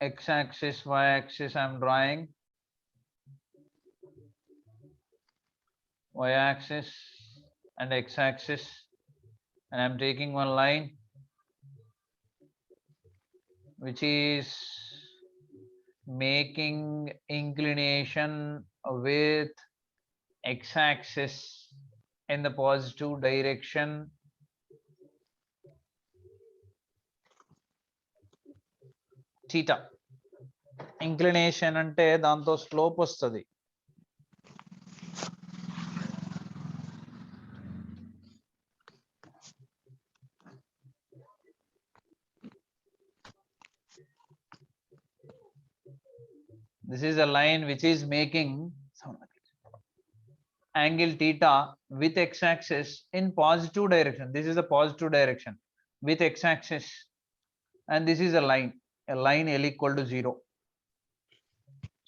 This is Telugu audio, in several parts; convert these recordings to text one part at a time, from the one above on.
X-axis, y-axis I'm drawing. Y-axis and x-axis, and I'm taking one line which is making inclination with x-axis in the positive direction. Theta. Inclination ante danto slope vastadi. This is a line which is making angle theta with x-axis in positive direction. This is a positive direction with x-axis, and this is a line L equal to 0.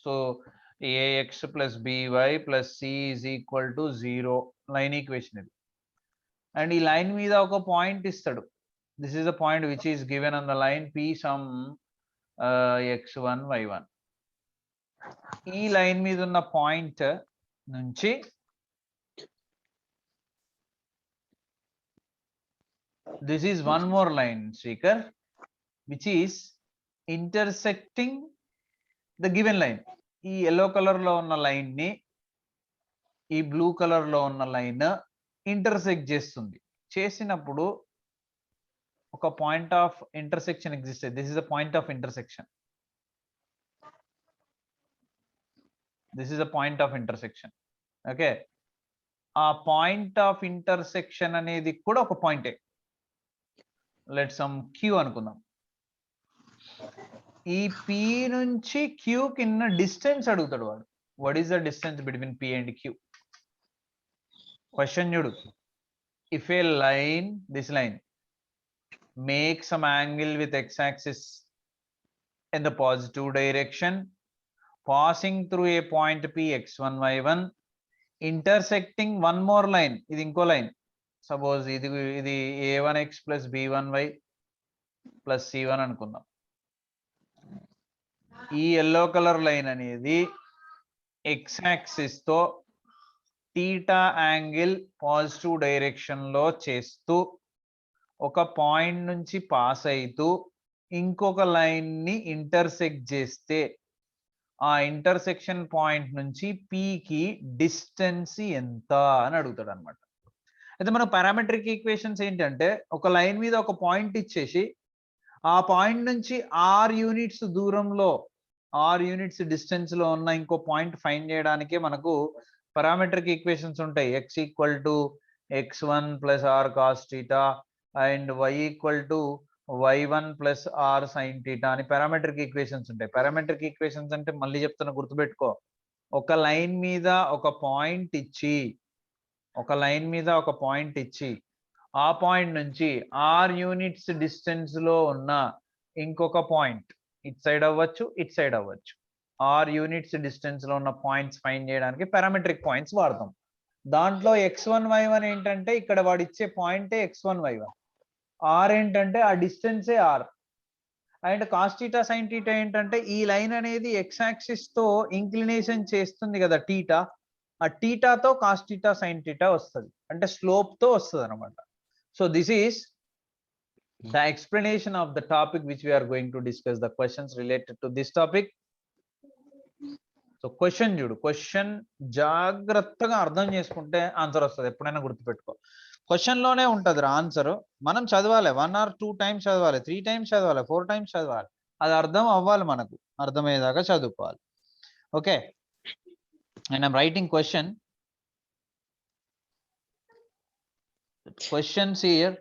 So ax plus by plus c is equal to 0. Line equation. And ఈ line మీద ఒక point ఇస్తాడు. This is a point which is given on the line p some x1 y1. ఈ లైన్ మీద ఉన్న పాయింట్ నుంచి this is one more line, Srikhar, which is intersecting the given line. ఈ yellow color లో ఉన్న లైన్ ని ఈ బ్లూ కలర్ లో ఉన్న లైన్ ఇంటర్సెక్ట్ చేస్తుంది. చేసినప్పుడు ఒక point of intersection exist. This is a point of intersection. This is a point of intersection. Okay, a point of intersection అనేది కూడా ఒక పాయింటే. లెట్ సమ్ q అనుకుందాం. ఈ p నుంచి q కిన్న డిస్టెన్స్ అడుగుతాడు వాడు. What is the distance between p and q? Question చూడు. If a line, this line make some angle with x axis in the positive direction, passing through a point p x1 y1, intersecting one more line. ఇది ఇంకో లైన్. సపోజ్ ఇది a1x plus b1y plus c1 అనుకుందాం. ఈ ఎల్లో కలర్ లైన్ అనేది x యాక్సిస్ తో థీటా యాంగిల్ పాజిటివ్ డైరెక్షన్ లో చేస్తూ ఒక పాయింట్ నుంచి పాస్ అవుతూ ఇంకొక లైన్ ని ఇంటర్సెక్ట్ చేస్తే ఆ ఇంటర్సెక్షన్ పాయింట్ నుంచి p కి డిస్టెన్స్ ఎంత అని అడుగుతాడు అనమాట. అయితే మన పారామెట్రిక్ ఈక్వేషన్స్ ఏంటంటే ఒక లైన్ మీద ఒక పాయింట్ ఇచ్చేసి ఆ పాయింట్ నుంచి r యూనిట్స్ దూరంలో, r యూనిట్స్ డిస్టెన్స్ లో ఉన్న ఇంకో పాయింట్ ఫైండ్ చేయడానికే మనకు పారామెట్రిక్ ఈక్వేషన్స్ ఉంటాయి. x equal to x1 plus r cos theta and y equal to y1 plus r sine theta అని పారామెట్రిక్ ఈక్వేషన్స్ ఉంటాయి. పారామెట్రిక్ ఈక్వేషన్స్ అంటే మళ్ళీ చెప్తున్నా, గుర్తుపెట్టుకో. ఒక లైన్ మీద ఒక పాయింట్ ఇచ్చి ఆ పాయింట్ నుంచి r యూనిట్స్ డిస్టెన్స్ లో ఉన్న ఇంకొక పాయింట్, ఇట్ సైడ్ అవ్వచ్చు ఇట్ సైడ్ అవ్వచ్చు, r యూనిట్స్ డిస్టెన్స్ లో ఉన్న పాయింట్స్ ఫైండ్ చేయడానికి పారామెట్రిక్ పాయింట్స్ వాడతాం. దాంట్లో x1 y1 ఏంటంటే ఇక్కడ వాడు ఇచ్చే పాయింటే x1 y1, r ఏంటంటే ఆ డిస్టెన్సే r, and cos theta sine theta ఏంటంటే ఈ లైన్ అనేది x యాక్సిస్ తో ఇంక్లినేషన్ చేస్తుంది కదా థీటా, ఆ థీటాతో కాస్ థీటా సైన్ థీటా వస్తుంది, అంటే స్లోప్ తో వస్తుంది అనమాట. So this is the explanation of the topic which we are going to discuss, the questions related to this topic. So question చూడు, క్వశ్చన్ జాగ్రత్తగా అర్థం చేసుకుంటే ఆన్సర్ వస్తుంది. ఎప్పుడైనా గుర్తుపెట్టుకో, క్వశ్చన్ లోనే ఉంటది ఆన్సర్. మనం చదవాలి, 1 or 2 times చదవాలి, 3 times చదవాలి, 4 times చదవాలి. అది అర్థం అవ్వాలి, మనకు అర్థమయ్యేదాకా చదువుకోవాలి. Okay, and I'm writing question. Questions here,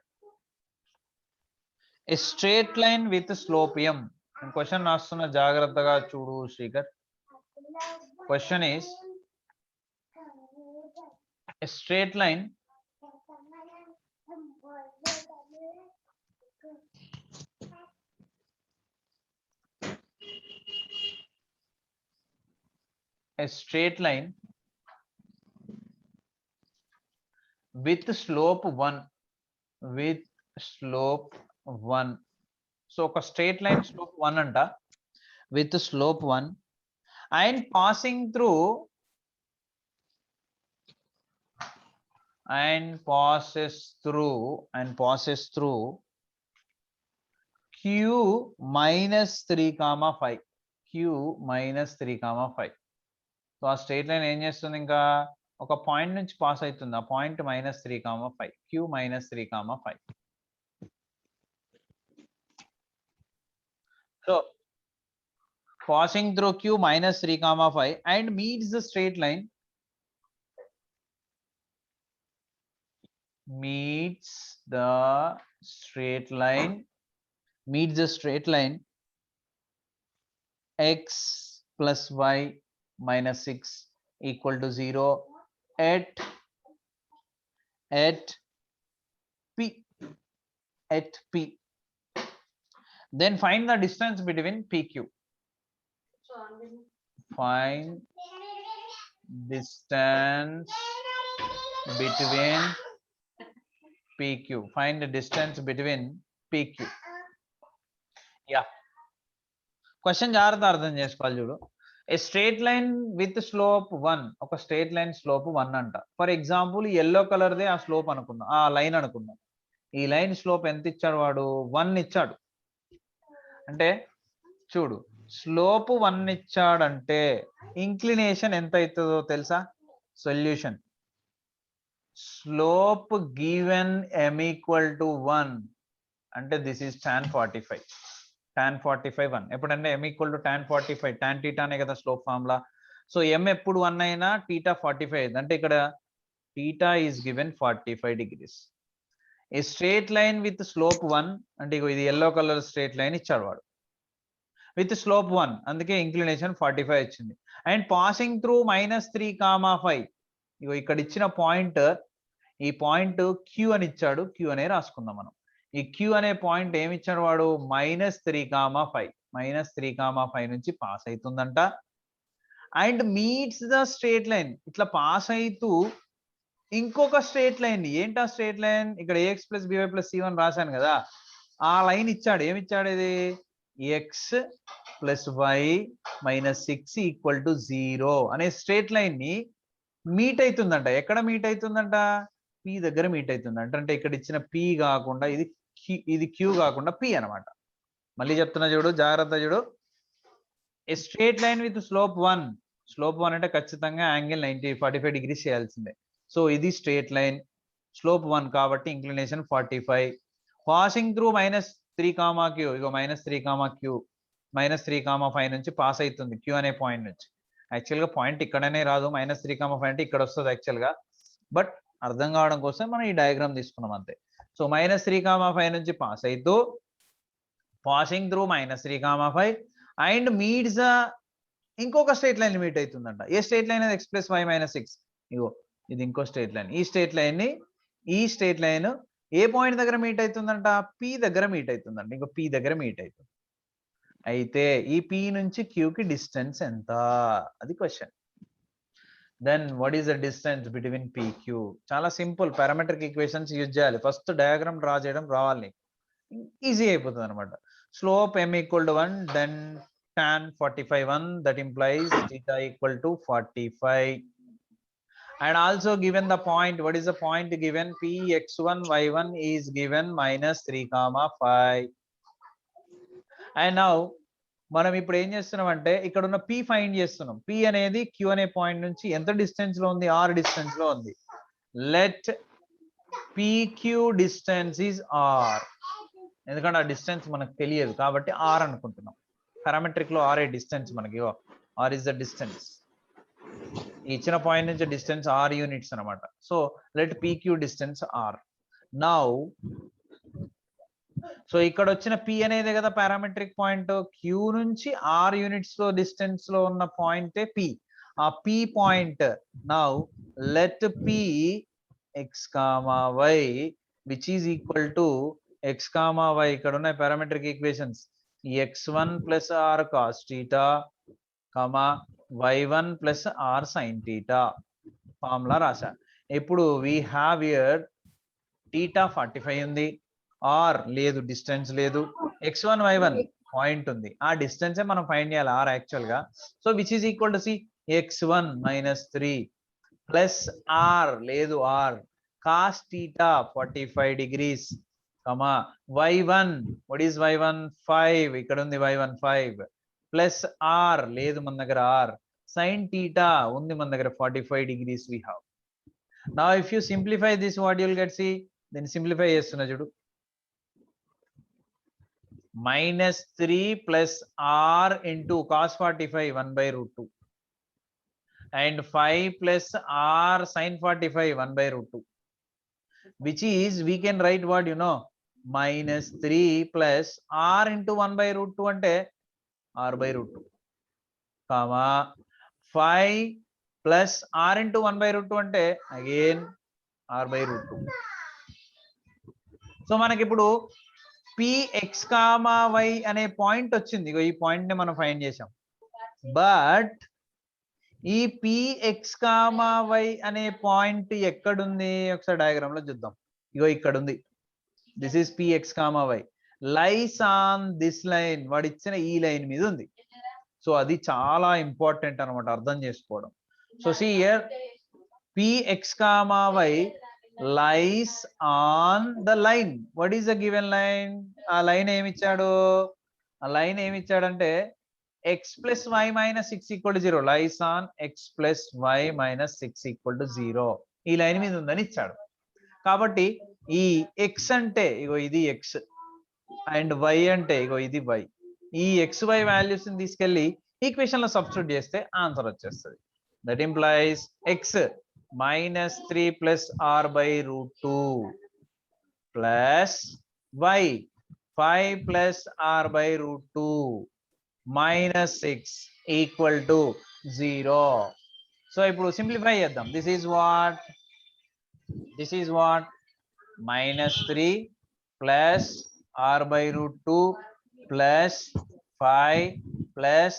a straight line with slope m. Question రాస్తున్న జాగ్రత్తగా చూడు Srikar. Question is a straight line with slope 1 with slope 1. So ఒక straight line slope 1 అంట with slope 1 and passes through q minus 3 comma 5 q minus 3 comma 5. So ఆ స్ట్రైట్ లైన్ ఏం చేస్తుంది, ఇంకా ఒక పాయింట్ నుంచి పాస్ అవుతుంది. ఆ point -3, 5 q -3, 5. So passing through q -3, 5 and meets the straight line meets the straight line x plus y minus 6 equal to 0 at p. Then find the distance between pq. Find distance between pq. Find the distance between pq. Yeah. Question జాగ్రత్త అర్థం చేసుకోవాలి చూడు. ఏ స్ట్రేట్ లైన్ విత్ స్లోప్ 1, ఒక స్ట్రేట్ లైన్ స్లోప్ 1 అంట. ఫర్ ఎగ్జాంపుల్ ఎల్లో కలర్దే ఆ స్లోప్ అనుకుందాం, ఆ లైన్ అనుకుందాం. ఈ లైన్ స్లోప్ ఎంత ఇచ్చాడు వాడు? 1 ఇచ్చాడు. అంటే చూడు, స్లోప్ 1 ఇచ్చాడంటే ఇంక్లినేషన్ ఎంత అవుతుందో తెలుసా? Solution slope given m equal to 1 అంటే దిస్ ఈస్ tan 45. tan 45 1 ఎప్పుడంటే m equal to tan 45, tan థీటానే కదా స్లోప్ ఫార్ములా. సో m ఎప్పుడు 1 అయినా θ 45 అంటే ఇక్కడ θ is given 45 degrees. A straight line with slope 1 అంటే ఇది ఎల్లో కలర్ స్ట్రేట్ లైన్ ఇచ్చాడు వాడు విత్ స్లోప్ 1, అందుకే ఇంక్లినేషన్ 45 వచ్చింది. And passing through -3, 5. ఇగో ఇక్కడ ఇచ్చిన పాయింట్, ఈ పాయింట్ q అని ఇచ్చాడు, q అనే రాసుకుందాం మనం. ఈ q అనే పాయింట్ ఏమి ఇచ్చాడు వాడు? -3, 5 -3, 5 నుంచి పాస్ అవుతుందంట. And meets the straight line, ఇట్లా పాస్ అవుతూ ఇంకొక స్ట్రేట్ లైన్. ఏంటా స్ట్రేట్ లైన్? ఇక్కడ ax + by + c1 రాశాను కదా, ఆ లైన్ ఇచ్చాడు. ఏమిచ్చాడు? ఇది x + y - 6 = 0 అనే స్ట్రేట్ లైన్ ని మీట్ అవుతుందంట. ఎక్కడ మీట్ అవుతుందంట? p దగ్గర మీట్ అవుతుందంట. అంటే ఇక్కడ ఇచ్చిన p కాకుండా ఇది q కాకుండా p అన్నమాట. మళ్ళీ చెప్తున్నా చూడు, జాగ్రత్త చూడు. ఏ స్ట్రేట్ లైన్ విత్ స్లోప్ 1 అంటే ఖచ్చితంగా యాంగిల్ 45 degrees చేయాల్సిందే. సో ఇది స్ట్రేట్ లైన్, స్లోప్ 1 కాబట్టి ఇంక్లినేషన్ 45. Passing through -3, q. ఇగో -3, q -3, 5 నుంచి పాస్ అవుతుంది q అనే పాయింట్ నుంచి. యాక్చువల్గా పాయింట్ ఇక్కడనే రాదు, -3, 5 అంటే ఇక్కడ వస్తుంది యాక్చువల్గా. బట్ అర్థం కావడం కోసం మనం ఈ డయాగ్రామ్ తీసుకున్నాం అంతే. సో -3, 5 నుంచి పాస్ అవుతూ పాసింగ్ త్రూ -3, 5 అండ్ మీట్స్ ఇంకొక స్ట్రేట్ లైన్ మీట్ అవుతుందంట. ఏ స్ట్రేట్ లైన్? అది x + y - 6. ఇగో ఇది ఇంకో స్ట్రేట్ లైన్. ఈ స్ట్రేట్ లైన్ ఏ పాయింట్ దగ్గర మీట్ అవుతుందంట? p దగ్గర మీట్ అవుతుందంట. ఇంకో p దగ్గర మీట్ అవుతుంది. అయితే ఈ p నుంచి q కి డిస్టెన్స్ ఎంత? అది question. Then what is the distance between pq? చాలా సింపుల్, పారామెట్రిక్ ఈక్వేషన్స్ యూజ్ చేయాలి. ఫస్ట్ డయాగ్రామ్ డ్రా చేయడం రావాలి, ఈజీ అయిపోతుంది అనమాట. Slope m = 1, then tan 45 1, that implies θ = 45. And also given the point, what is the point given? p x1 y1 is given -3, 5. And now మనం ఇప్పుడు ఏం చేస్తున్నాం అంటే ఇక్కడ ఉన్న p ఫైండ్ చేస్తున్నాం. p అనేది q అనే పాయింట్ నుంచి ఎంత డిస్టెన్స్ లో ఉంది? r డిస్టెన్స్ లో ఉంది. Let pq distance is r. ఎందుకంటే ఆ డిస్టెన్స్ మనకు తెలియదు కాబట్టి r అనుకుంటున్నాం. పారామెట్రిక్ లో r ఏ డిస్టెన్స్ మనకి. r is the distance. ఇచ్చిన పాయింట్ నుంచి డిస్టెన్స్ r యూనిట్స్ అన్నమాట. So let pq distance r. Now so ఇక్కడ వచ్చిన p అనేది కదా పారామెట్రిక్ పాయింట్. q నుంచి r యూనిట్స్ లో డిస్టెన్స్ లో ఉన్న పాయింటే p. ఆ p point now let p x, y which is equal to x, y. ఇక్కడ ఉన్నాయి parametric equations. x1 + r cos θ, y1 + r sin θ formula రాశా. ఇప్పుడు we have here theta 45 ఉంది, ఆర్ లేదు, డిస్టెన్స్ లేదు, x1 y1 పాయింట్ ఉంది, ఆ డిస్టెన్సే మనం ఫైండ్ చేయాలి ఆర్ యాక్చువల్ గా. So which is equal to c x1 - 3 plus r లేదు r cos theta 45 degrees comma y1 what is y1 5 ఇక్కడ ఉంది y1 5 ప్లస్ ఆర్ లేదు మన దగ్గర ఆర్ sin theta ఉంది మన దగ్గర 45 degrees we have. Now if you simplify this, what you will get, see, then simplify చేస్తున్నా చూడు, -3 plus r into cos 45 1/√2 and 5 plus r sin 45 1/√2, which is we can write what, you know, -3 plus r into 1/√2 అంటే r/√2 comma 5 plus r into 1/√2 అంటే again r/√2. సో మనకి ఇప్పుడు px, y అనే పాయింట్ వచ్చింది. ఈ పాయింట్ ని మనం ఫైండ్ చేసాం. బట్ ఈ px, y అనే పాయింట్ ఎక్కడుంది ఒకసారి డయాగ్రామ్ లో చూద్దాం. ఇగో ఇక్కడ ఉంది. This is px, y lies on this line, వాడు ఇచ్చిన ఈ లైన్ మీద ఉంది. సో అది చాలా ఇంపార్టెంట్ అనమాట అర్థం చేసుకోవడం. So see here px, y lies on the line. What is the given line? ఆ లైన్ ఏమి ఇచ్చాడు? ఆ లైన్ ఏమి ఇచ్చాడంటే x plus y minus 6 equal to 0. lies on x plus y minus 6 equal to 0. ఈ లైన్ మీద ఉందని ఇచ్చాడు. కాబట్టి ఈ x అంటే ఇగో ఇది x అండ్ y అంటే ఇగో ఇది y. ఈ xy వాల్యూస్ ని తీసుకెళ్లి ఈక్వేషన్ లో సబ్స్టిట్యూట్ చేస్తే ఆన్సర్ వచ్చేస్తుంది. That implies x -3 plus r/√2 plus y 5 plus r/√2 minus 6 equal to 0. So ఇప్పుడు సింప్లిఫై చేద్దాం. This is what -3 plus r/√2 plus 5 plus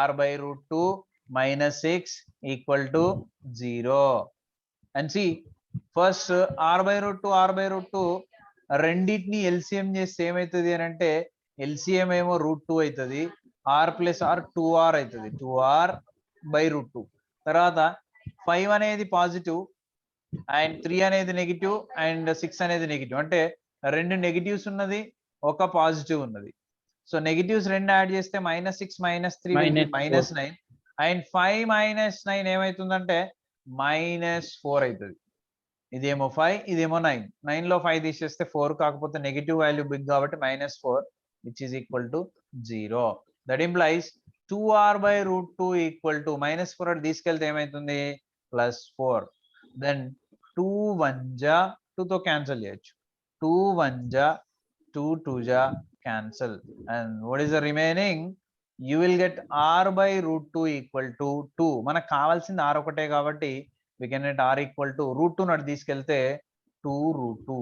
r/√2 minus 6 equal to 0. And see, first r/√2 రెండింటిని ఎల్సిఎం చేస్తే ఏమవుతుంది అని అంటే ఎల్సిఎం ఏమో √2 అవుతుంది, r ప్లస్ r 2r అవుతుంది, 2r/√2. తర్వాత 5 అనేది పాజిటివ్ అండ్ 3 అనేది నెగిటివ్ అండ్ 6 అనేది నెగిటివ్, అంటే రెండు నెగిటివ్స్ ఉన్నది, ఒక పాజిటివ్ ఉన్నది. సో నెగిటివ్స్ రెండు యాడ్ చేస్తే -6 - 3 -9 అండ్ 5 - 9 ఏమవుతుందంటే -4 అవుతుంది. ఇదేమో 5, ఇదేమో 9. 9 లో 5 తీసేస్తే 4, కాకపోతే నెగిటివ్ వాల్యూ బిగ్ కాబట్టి -4 which is equal to 0. That implies 2r/√2 equal to -4 అని తీసుకెళ్తే ఏమవుతుంది +4. Then 2 1 జా 2 తో క్యాన్సిల్ చేయొచ్చు, 2 1 జా 2 2 జా cancel, and what is the remaining? You will get r/√2 equal to 2. మనకు కావాల్సింది r ఒకటే కాబట్టి we can get r equal to √2 నటు తీసుకెళ్తే 2√2,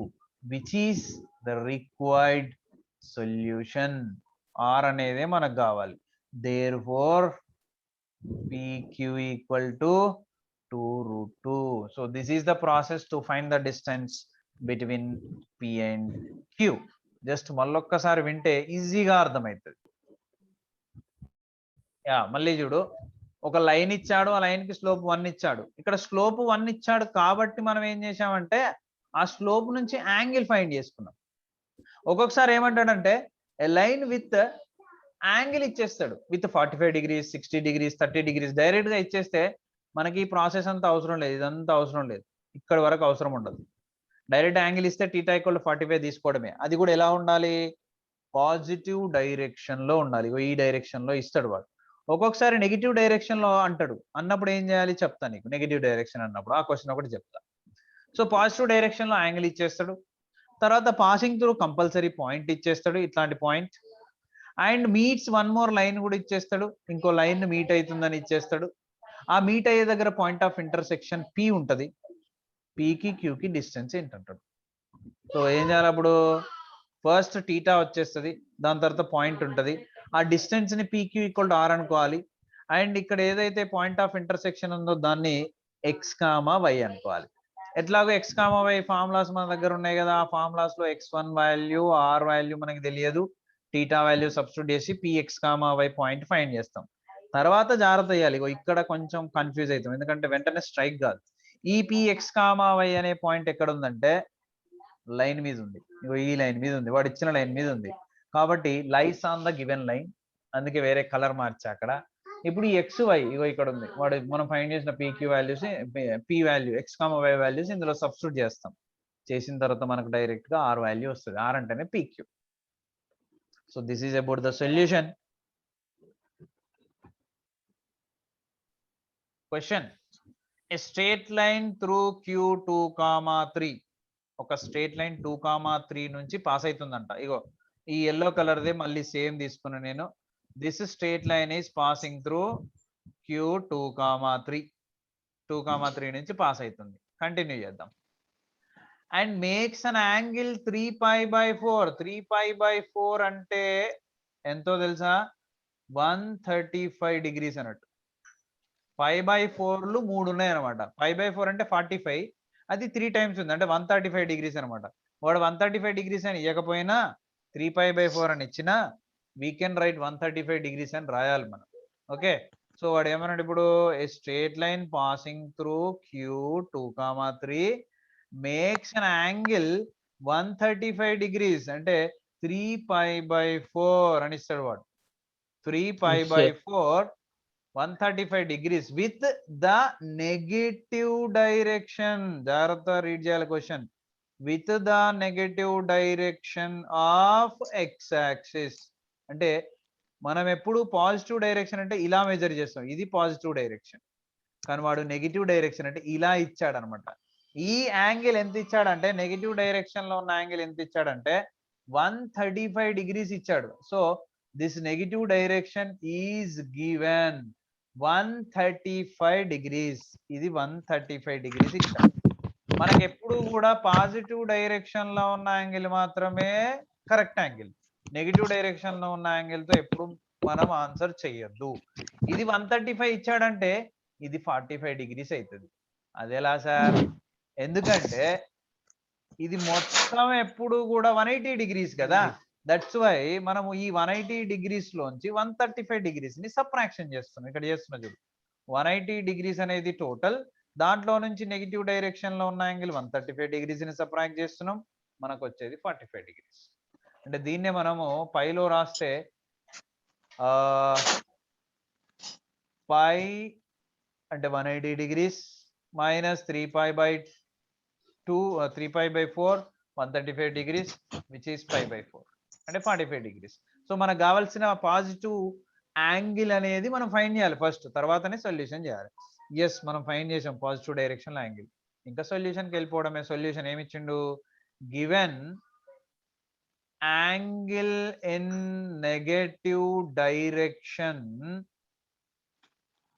which is the required solution. r అనేదే మనకు కావాలి. Therefore pq equal to 2√2. So this is the process to find the distance between p and q. Just మళ్ళొక్కసారి వింటే ఈజీగా అర్థమవుతుంది. మళ్ళీ చూడు, ఒక లైన్ ఇచ్చాడు, ఆ లైన్ కి స్లోప్ 1 ఇచ్చాడు. ఇక్కడ స్లోప్ 1 ఇచ్చాడు కాబట్టి మనం ఏం చేసామంటే ఆ స్లోప్ నుంచి యాంగిల్ ఫైండ్ చేసుకున్నాం. ఒక్కొక్కసారి ఏమంటాడంటే ఏ లైన్ విత్ యాంగిల్ ఇచ్చేస్తాడు, with 45 degrees 60 degrees 30 degrees direct గా ఇచ్చేస్తే మనకి ఈ ప్రాసెస్ అంతా అవసరం లేదు, ఇదంతా అవసరం లేదు, ఇక్కడ వరకు అవసరం ఉండదు. డైరెక్ట్ యాంగిల్ ఇస్తే θ = 45 తీసుకోవడమే. అది కూడా ఎలా ఉండాలి? పాజిటివ్ డైరెక్షన్ లో ఉండాలి. ఈ డైరెక్షన్ లో ఇస్తాడు వాడు. ఒక్కొక్కసారి నెగిటివ్ డైరెక్షన్ లో అంటాడు, అన్నప్పుడు ఏం చేయాలి చెప్తా నీకు. నెగిటివ్ డైరెక్షన్ అన్నప్పుడు ఆ క్వశ్చన్ ఒకటి చెప్తా. సో పాజిటివ్ డైరెక్షన్ లో యాంగిల్ ఇచ్చేస్తాడు, తర్వాత పాసింగ్ త్రూ కంపల్సరీ పాయింట్ ఇచ్చేస్తాడు, ఇట్లాంటి point, and meets one more line కూడా ఇచ్చేస్తాడు, ఇంకో లైన్ మీట్ అవుతుందని ఇచ్చేస్తాడు. ఆ మీట్ అయ్యే దగ్గర పాయింట్ ఆఫ్ ఇంటర్సెక్షన్ P ఉంటది, పీకి క్యూకి డిస్టెన్స్ ఏంటంటాడు. సో ఏం చేయాలి అప్పుడు? ఫస్ట్ θ వచ్చేస్తుంది, దాని తర్వాత పాయింట్ ఉంటుంది, ఆ డిస్టెన్స్ ని pq = r అనుకోవాలి. అండ్ ఇక్కడ ఏదైతే పాయింట్ ఆఫ్ ఇంటర్సెక్షన్ ఉందో దాన్ని x, y అనుకోవాలి. ఎట్లాగో ఎక్స్ కామా వై ఫార్ములాస్ మన దగ్గర ఉన్నాయి కదా, ఆ ఫార్ములాస్ లో x1 వాల్యూ ఆర్ వాల్యూ మనకి తెలియదు, టీటా వాల్యూ సబ్స్టిట్యూట్ చేసి PX comma Y point find చేస్తాం. తర్వాత జాగ్రత్త చేయాలి, ఇగో ఇక్కడ కొంచెం కన్ఫ్యూజ్ అవుతాం ఎందుకంటే వెంటనే స్ట్రైక్ కాదు. ఈ పిఎక్స్ కామా వై అనే పాయింట్ ఎక్కడ ఉందంటే లైన్ మీద ఉంది, ఇగో ఈ లైన్ మీద ఉంది, వాడు ఇచ్చిన లైన్ మీద ఉంది కాబట్టి lies on the given line, అందుకే వేరే కలర్ మార్చా అక్కడ. ఇప్పుడు ఈ ఎక్స్ వై ఇగో ఇక్కడ ఉంది, వాడు మనం ఫైండ్ చేసిన PQ values, P value X comma Y values ఇందులో సబ్స్టిట్యూట్ చేస్తాం. చేసిన తర్వాత మనకు డైరెక్ట్ గా ఆర్ వాల్యూ వస్తుంది, ఆర్ అంటేనే PQ. So this is about the solution. Question, a straight line through Q2, 3, ఒక స్ట్రేట్ లైన్ 2, 3 నుంచి పాస్ అవుతుందంట. ఇగో ఈ ఎల్లో కలర్దే మళ్ళీ సేమ్ తీసుకున్నా నేను. This straight line is passing through Q2, 3, 2, 3 నుంచి పాస్ అవుతుంది. కంటిన్యూ చేద్దాం. And makes an angle 3π/4. 3π/4 అంటే ఎంతో తెలుసా, 135 డిగ్రీస్ అన్నట్టు. 5/4లు 3 ఉన్నాయి అనమాట. 5/4 అంటే 45, అది 3 టైమ్స్ ఉంది అంటే 135 డిగ్రీస్ అనమాట. వాడు 135 డిగ్రీస్ అని ఇవ్వకపోయినా 3π/4 అని ఇచ్చినా వీ కెన్ రైట్ 135 డిగ్రీస్ అని రాయాలి మనం. ఓకే, సో వాడు ఏమన్నాడు ఇప్పుడు, a straight line passing through Q2, 3 makes an angle 135 degrees అంటే 3π/4 అని ఇస్తాడు వాడు. 3π/4 135 degrees with the negative direction. జాగ్రత్త రీడ్ చేయాలి question. With the negative direction of X axis. అంటే మనం ఎప్పుడు పాజిటివ్ డైరెక్షన్ అంటే ఇలా మెజర్ చేస్తాం, ఇది పాజిటివ్ డైరెక్షన్, కానీ వాడు నెగిటివ్ డైరెక్షన్ అంటే ఇలా ఇచ్చాడు అనమాట. ఈ యాంగిల్ ఎంత ఇచ్చాడంటే, నెగిటివ్ డైరెక్షన్ లో ఉన్న యాంగిల్ ఎంత ఇచ్చాడంటే 135 డిగ్రీస్ ఇచ్చాడు. So this negative direction is given 135 degrees. ఇది 135 డిగ్రీస్ ఇచ్చాడు. మనకి ఎప్పుడు కూడా పాజిటివ్ డైరెక్షన్ లో ఉన్న యాంగిల్ మాత్రమే కరెక్ట్ యాంగిల్, నెగిటివ్ డైరెక్షన్ లో ఉన్న యాంగిల్ తో ఎప్పుడు మనం ఆన్సర్ చెయ్యొద్దు. ఇది 135 ఇచ్చాడంటే ఇది 45 డిగ్రీస్ అవుతుంది. అదేలా సార్, ఎందుకంటే ఇది మొత్తం ఎప్పుడు కూడా 180 డిగ్రీస్ కదా, దట్స్ వై మనము ఈ 180 డిగ్రీస్ లోంచి 135 డిగ్రీస్ ని సబ్ట్రాక్షన్ చేస్తున్నాం. ఇక్కడ చేస్తున్నా చూడు, 180 డిగ్రీస్ అనేది టోటల్, దాంట్లో నుంచి నెగిటివ్ డైరెక్షన్ లో ఉన్న యాంగిల్ 135 డిగ్రీస్ ని సబ్ట్రాక్ట్ చేస్తున్నాం, మనకు వచ్చేది 45 డిగ్రీస్. అంటే దీన్నే మనము పైలో రాస్తే పై అంటే 180 degrees minus 3π/2 3π/4 135 degrees which is π/4 అంటే 45 డిగ్రీస్. సో మనకు కావాల్సిన పాజిటివ్ యాంగిల్ అనేది మనం ఫైండ్ చేయాలి ఫస్ట్, తర్వాతనే సొల్యూషన్ చేయాలి. ఎస్, మనం ఫైండ్ చేసాం పాజిటివ్ డైరెక్షన్ యాంగిల్, ఇంకా సొల్యూషన్కి వెళ్ళిపోవడమే. సొల్యూషన్ ఏమి ఇచ్చిండు, given angle in negative direction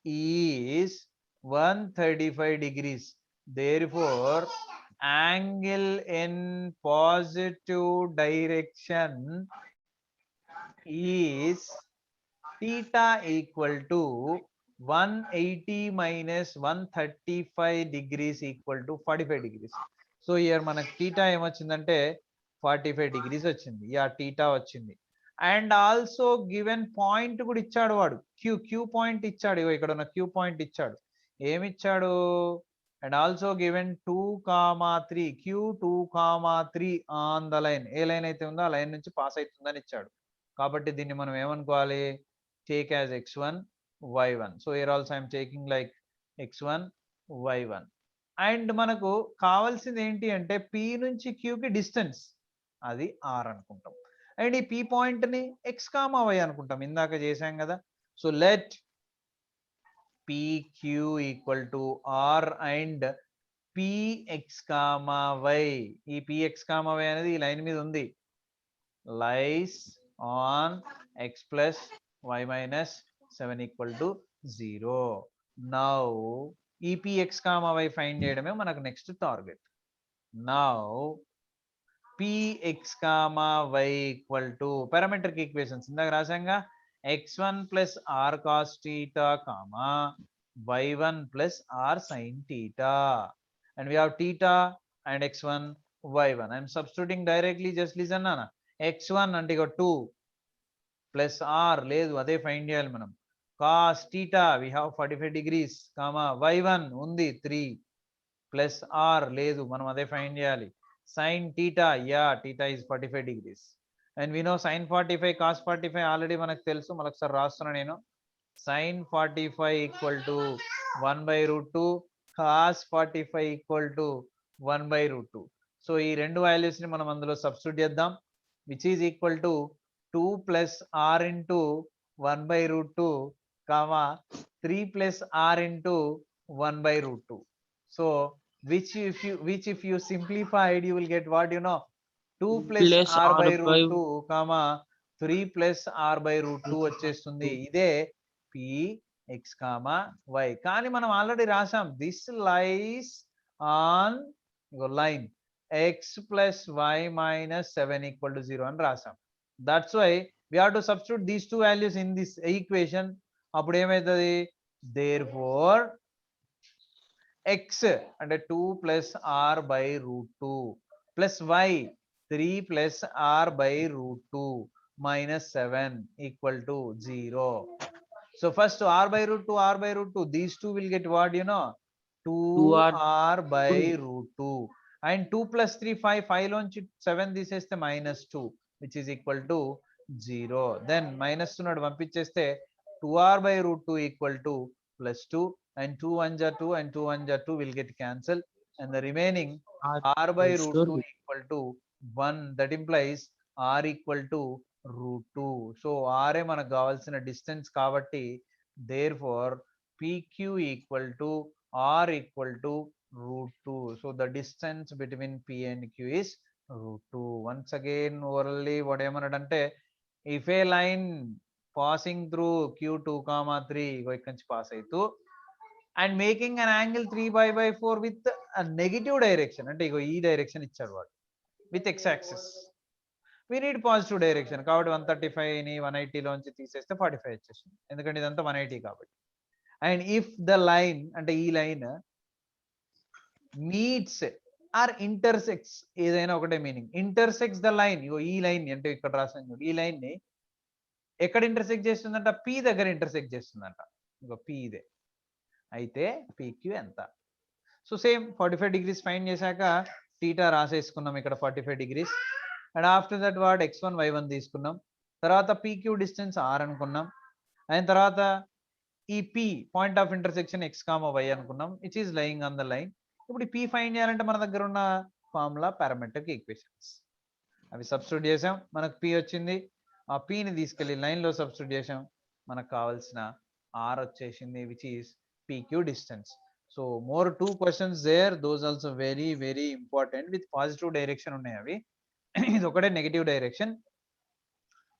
is 135 degrees. Therefore, angle in positive direction is theta equal to 180 minus 135 degrees equal to 45 degrees. So here మనకి theta ఏమొచ్చిందంటే 45 degrees వచ్చింది. యా theta వచ్చింది. అండ్ ఆల్సో గివెన్ పాయింట్ కూడా ఇచ్చాడు వాడు, క్యూ పాయింట్ ఇచ్చాడు, ఇక్కడ ఉన్న క్యూ పాయింట్ ఇచ్చాడు. ఏమిచ్చాడు, and also given 2, 3 Q2, 3 on the line, a line అయితే ఉందో ఆ లైన్ నుంచి పాస్ అవుతుందని ఇచ్చాడు. కాబట్టి దీన్ని మనం ఏమనుకోవాలి, take as x1 y1. So here also I'm taking like x1 y1. And మనకు కావాల్సింది ఏంటి అంటే P నుంచి Q కి డిస్టెన్స్, అది r అనుకుంటాం. అండ్ ఈ P పాయింట్ ని x, y అనుకుంటాం, ఇందాక చేసాం కదా. So let PQ equal to R and PX, y. ఈ PX, y అనేది ఈ లైన్ మీద ఉంది, lies on x plus y minus 7 equal to 0. Now ఈ PX, y ఫైండ్ చేయడమే మనకు next target. Now Px, y equal to parametric equations ఇందాక రాసాంగా, x1 plus R cos theta y1 plus R sine theta. and we have theta and x1 y1. I'm substituting directly, just listen nana. x1 అంటే 2 plus r లేదు అదే ఫైండ్ చేయాలి మనం. cos theta we have 45 degrees comma y1 ఉంది 3 plus r లేదు మనం అదే ఫైండ్ చేయాలి. sin theta yeah theta is 45 degrees and we know sin 45 cos 45 already మనకు తెలుసు. మరొకసారి రాస్తున్నా నేను. sin 45 equal to 1 by root 2 cos 45 equal to 1 by root 2. So ఈ రెండు వాల్యూస్ ని మనం అందులో సబ్స్టిట్యూట్ చేద్దాం, which is equal to 2 plus r into 1 by root 2 comma 3 plus r into 1 by root 2. So which if you simplified, you will get what, 2 plus r by root 2 comma 3 plus r by root 2 వచ్చేస్తుంది. ఇదే p x comma y. కానీ మనం ఆల్రెడీ రాసాం, this lies on line x plus y minus 7 equal to 0 అని రాసాం. That's why we have to substitute these two values in this equation. అప్పుడు ఏమవుతుంది, therefore x అంటే 2 plus r by root 2 plus y 3 plus r by root 2 minus 7 equal to 0. So first r by root 2, r by root 2, these two will get what, 2r by root 2 and 2 plus 3 5 లోంచి 7 తీసేస్తే minus 2 which is equal to 0. Then minus 2 నాడు పంపించేస్తే 2r by root 2 equal to plus 2 and 2 1 are 2 and 2 1 are 2 will get cancelled and the remaining r by root 2 equal to 1. That implies r equal to root 2. So r ఏ మనకు కావాల్సిన డిస్టెన్స్ కాబట్టి therefore pq equal to r equal to root 2. So the distance between p and q is root 2. Once again orally what ఏమన్నాడంటే, if a line passing through q2 comma 3 ఇక్కడ నుంచి పాస్ అవుతూ and making an angle 3 pi by 4 with a negative direction, అంటే ఇగో ఈ డైరెక్షన్ ఇచ్చాడు వాడు with x axis, we need positive direction కాబట్టి 135 ని 180 లోంచి తీసేస్తే 45 వచ్చేసింది, ఎందుకంటే ఇదంతా 180 కాబట్టి. and if the line అంటే ఈ లైన్ meets or intersects, ఏదైనా ఒకటే మీనింగ్, intersects the line, ఇగో ఈ లైన్ అంటే ఇక్కడ రాసాను, ఈ లైన్ ని ఎక్కడ ఇంటర్సెక్ట్ చేస్తుందంట, p దగ్గర ఇంటర్సెక్ట్ చేస్తుందంట. ఇగో p ఇదే అయితే pq ఎంత. సో సేమ్ 45 డిగ్రీస్ ఫైండ్ చేశాక టీటా రాసేసుకున్నాం ఇక్కడ 45 degrees and after that what x1 y1 తీసుకున్నాం, తర్వాత pq డిస్టెన్స్ r అనుకున్నాం అండ్ తర్వాత ఈ p point of intersection x, y అనుకున్నాం which is lying on the line. ఇప్పుడు ఈ p ఫైండ్ చేయాలంటే మన దగ్గర ఉన్న ఫార్ములా పారామెట్రిక్ ఈక్వేషన్స్ అవి సబ్స్టిట్యూట్ చేసాం, మనకు p వచ్చింది. ఆ p ని తీసుకెళ్లి లైన్ లో సబ్స్టిట్యూట్ చేసాం, మనకు కావాల్సిన r వచ్చేసింది which is pq distance. So more 2 questions there, those also very very important with positive direction ఉన్నాయి అవి. ఇది ఒకటే నెగటివ్ డైరెక్షన్,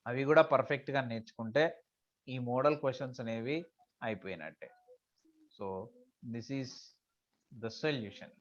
అవి కూడా పర్ఫెక్ట్ గా నేర్చుకుంటే ఈ మోడల్ క్వశ్చన్స్ అనేవి అయిపోయినట్టే. So this is the solution.